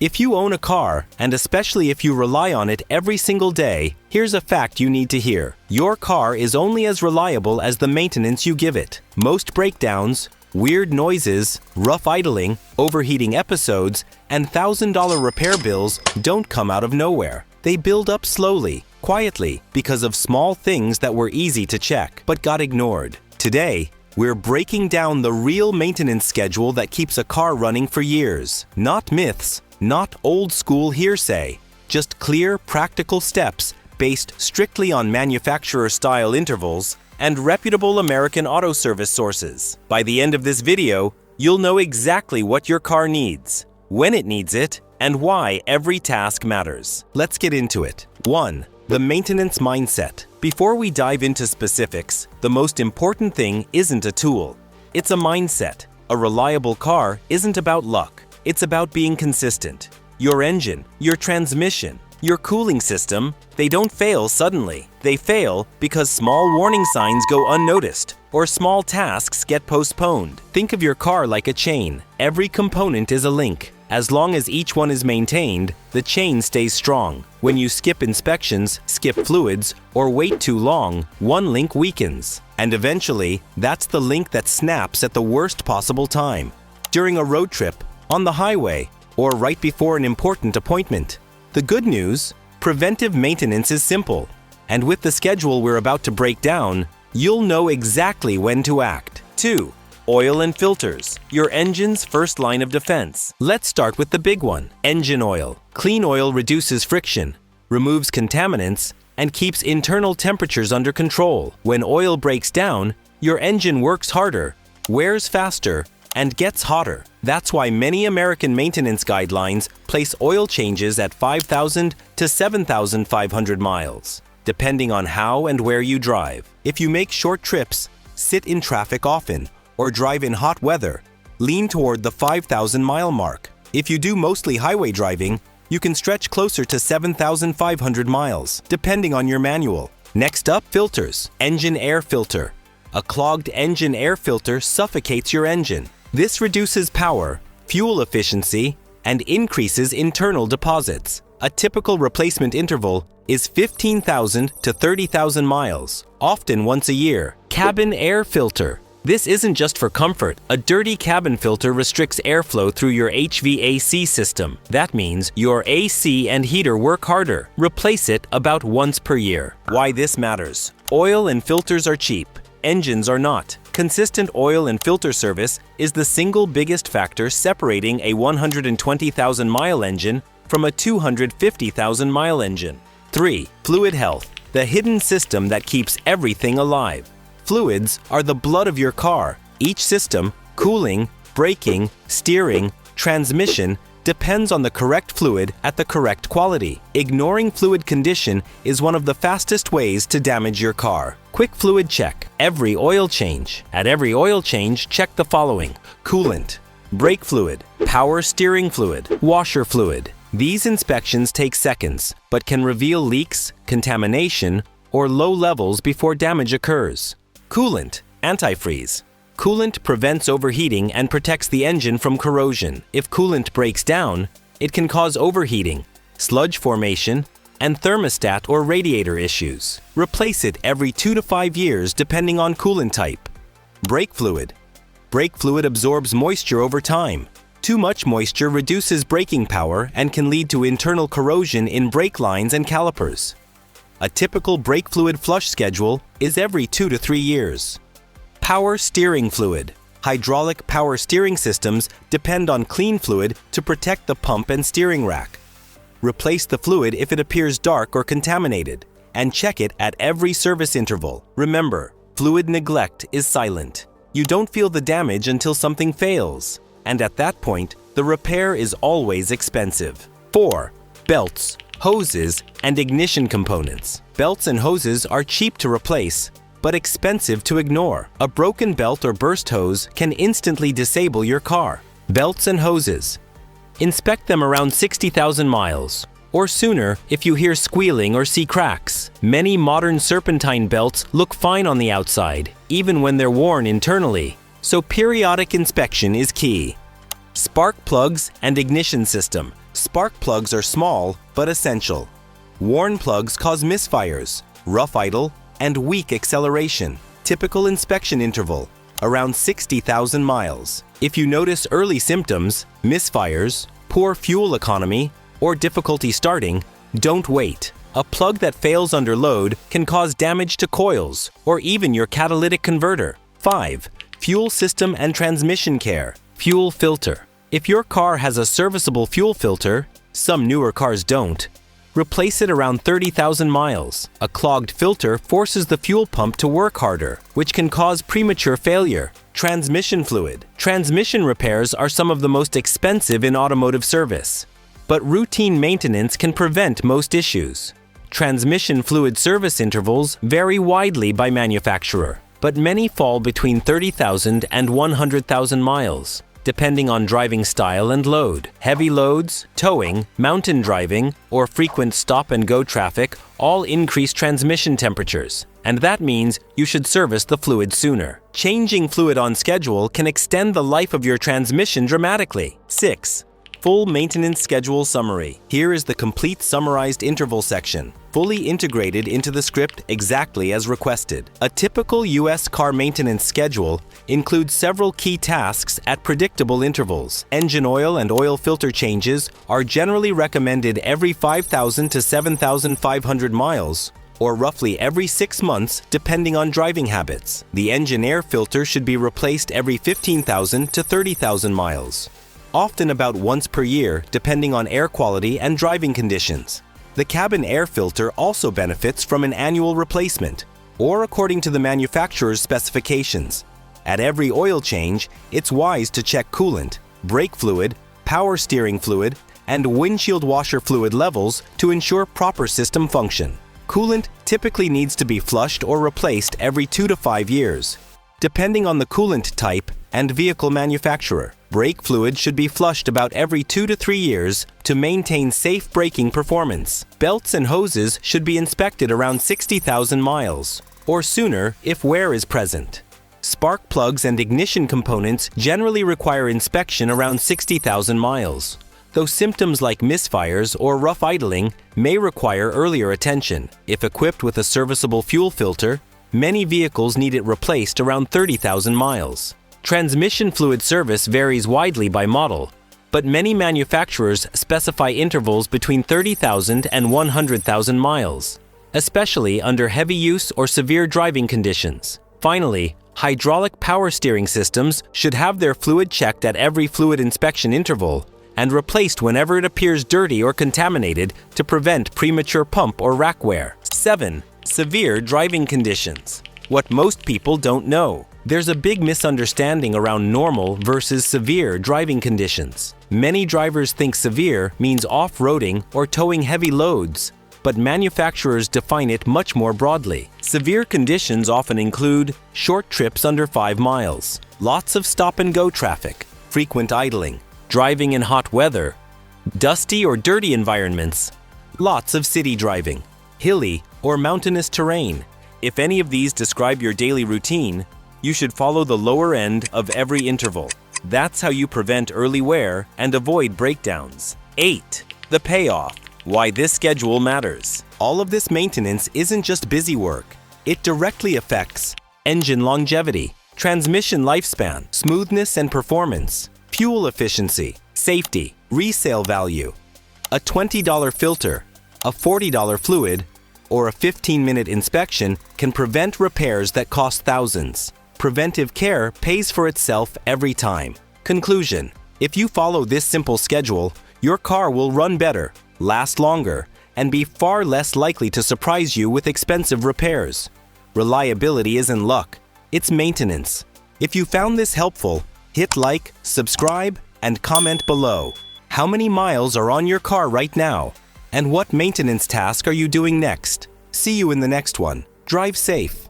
If you own a car, and especially if you rely on it every single day, here's a fact you need to hear. Your car is only as reliable as the maintenance you give it. Most breakdowns, weird noises, rough idling, overheating episodes, and $1,000 repair bills don't come out of nowhere. They build up slowly, quietly, because of small things that were easy to check, but got ignored. Today, we're breaking down the real maintenance schedule that keeps a car running for years. Not myths, not old-school hearsay, just clear, practical steps based strictly on manufacturer-style intervals and reputable American auto service sources. By the end of this video, you'll know exactly what your car needs, when it needs it, and why every task matters. Let's get into it. 1. The maintenance mindset. Before we dive into specifics, the most important thing isn't a tool. It's a mindset. A reliable car isn't about luck. It's about being consistent. Your engine, your transmission, your cooling system, they don't fail suddenly. They fail because small warning signs go unnoticed or small tasks get postponed. Think of your car like a chain. Every component is a link. As long as each one is maintained, the chain stays strong. When you skip inspections, skip fluids, or wait too long, one link weakens. And eventually, that's the link that snaps at the worst possible time. During a road trip, on the highway, or right before an important appointment. The good news, preventive maintenance is simple. And with the schedule we're about to break down, you'll know exactly when to act. 2. Oil and filters, your engine's first line of defense. Let's start with the big one, engine oil. Clean oil reduces friction, removes contaminants, and keeps internal temperatures under control. When oil breaks down, your engine works harder, wears faster, and gets hotter. That's why many American maintenance guidelines place oil changes at 5,000 to 7,500 miles, depending on how and where you drive. If you make short trips, sit in traffic often, or drive in hot weather, lean toward the 5,000-mile mark. If you do mostly highway driving, you can stretch closer to 7,500 miles, depending on your manual. Next up, filters. Engine air filter. A clogged engine air filter suffocates your engine. This reduces power, fuel efficiency, and increases internal deposits. A typical replacement interval is 15,000 to 30,000 miles, often once a year. Cabin air filter. This isn't just for comfort. A dirty cabin filter restricts airflow through your HVAC system. That means your AC and heater work harder. Replace it about once per year. Why this matters. Oil and filters are cheap. Engines are not. Consistent oil and filter service is the single biggest factor separating a 120,000-mile engine from a 250,000-mile engine. 3. Fluid health, the hidden system that keeps everything alive. Fluids are the blood of your car. Each system, cooling, braking, steering, transmission, depends on the correct fluid at the correct quality. Ignoring fluid condition is one of the fastest ways to damage your car. Quick fluid check. Every oil change. At every oil change, check the following: coolant, brake fluid, power steering fluid, washer fluid. These inspections take seconds, but can reveal leaks, contamination, or low levels before damage occurs. Coolant, antifreeze. Coolant prevents overheating and protects the engine from corrosion. If coolant breaks down, it can cause overheating, sludge formation, and thermostat or radiator issues. Replace it every 2 to 5 years depending on coolant type. Brake fluid. Brake fluid absorbs moisture over time. Too much moisture reduces braking power and can lead to internal corrosion in brake lines and calipers. A typical brake fluid flush schedule is every 2 to 3 years. Power steering fluid. Hydraulic power steering systems depend on clean fluid to protect the pump and steering rack. Replace the fluid if it appears dark or contaminated, and check it at every service interval. Remember, fluid neglect is silent. You don't feel the damage until something fails, and at that point, the repair is always expensive. 4. Belts, hoses, and ignition components. Belts and hoses are cheap to replace, but expensive to ignore. A broken belt or burst hose can instantly disable your car. Belts and hoses. Inspect them around 60,000 miles, or sooner if you hear squealing or see cracks. Many modern serpentine belts look fine on the outside, even when they're worn internally, so periodic inspection is key. Spark plugs and ignition system. Spark plugs are small but essential. Worn plugs cause misfires, rough idle, and weak acceleration. Typical inspection interval, around 60,000 miles. If you notice early symptoms, misfires, poor fuel economy, or difficulty starting, don't wait. A plug that fails under load can cause damage to coils or even your catalytic converter. 5. Fuel system and transmission care. Fuel filter. If your car has a serviceable fuel filter, some newer cars don't, replace it around 30,000 miles. A clogged filter forces the fuel pump to work harder, which can cause premature failure. Transmission fluid. Transmission repairs are some of the most expensive in automotive service, but routine maintenance can prevent most issues. Transmission fluid service intervals vary widely by manufacturer, but many fall between 30,000 and 100,000 miles, depending on driving style and load. Heavy loads, towing, mountain driving, or frequent stop-and-go traffic all increase transmission temperatures, and that means you should service the fluid sooner. Changing fluid on schedule can extend the life of your transmission dramatically. 6. Full maintenance schedule summary. Here is the complete summarized interval section, fully integrated into the script exactly as requested. A typical US car maintenance schedule includes several key tasks at predictable intervals. Engine oil and oil filter changes are generally recommended every 5,000 to 7,500 miles, or roughly every 6 months depending on driving habits. The engine air filter should be replaced every 15,000 to 30,000 miles, often about once per year depending on air quality and driving conditions. The cabin air filter also benefits from an annual replacement, or according to the manufacturer's specifications. At every oil change, it's wise to check coolant, brake fluid, power steering fluid, and windshield washer fluid levels to ensure proper system function. Coolant typically needs to be flushed or replaced every 2 to 5 years, depending on the coolant type and vehicle manufacturer. Brake fluid should be flushed about every 2 to 3 years to maintain safe braking performance. Belts and hoses should be inspected around 60,000 miles, or sooner if wear is present. Spark plugs and ignition components generally require inspection around 60,000 miles, though symptoms like misfires or rough idling may require earlier attention. If equipped with a serviceable fuel filter, many vehicles need it replaced around 30,000 miles. Transmission fluid service varies widely by model, but many manufacturers specify intervals between 30,000 and 100,000 miles, especially under heavy use or severe driving conditions. Finally, hydraulic power steering systems should have their fluid checked at every fluid inspection interval and replaced whenever it appears dirty or contaminated to prevent premature pump or rack wear. 7. Severe driving conditions. What most people don't know. There's a big misunderstanding around normal versus severe driving conditions. Many drivers think severe means off-roading or towing heavy loads, but manufacturers define it much more broadly. Severe conditions often include short trips under 5 miles, lots of stop-and-go traffic, frequent idling, driving in hot weather, dusty or dirty environments, lots of city driving, hilly or mountainous terrain. If any of these describe your daily routine, you should follow the lower end of every interval. That's how you prevent early wear and avoid breakdowns. 8. The payoff. Why this schedule matters. All of this maintenance isn't just busy work. It directly affects engine longevity, transmission lifespan, smoothness and performance, fuel efficiency, safety, resale value. A $20 filter, a $40 fluid, or a 15-minute inspection can prevent repairs that cost thousands. Preventive care pays for itself every time. Conclusion: if you follow this simple schedule, your car will run better, last longer, and be far less likely to surprise you with expensive repairs. Reliability isn't luck, it's maintenance. If you found this helpful, hit like, subscribe, and comment below. How many miles are on your car right now? And what maintenance task are you doing next? See you in the next one. Drive safe.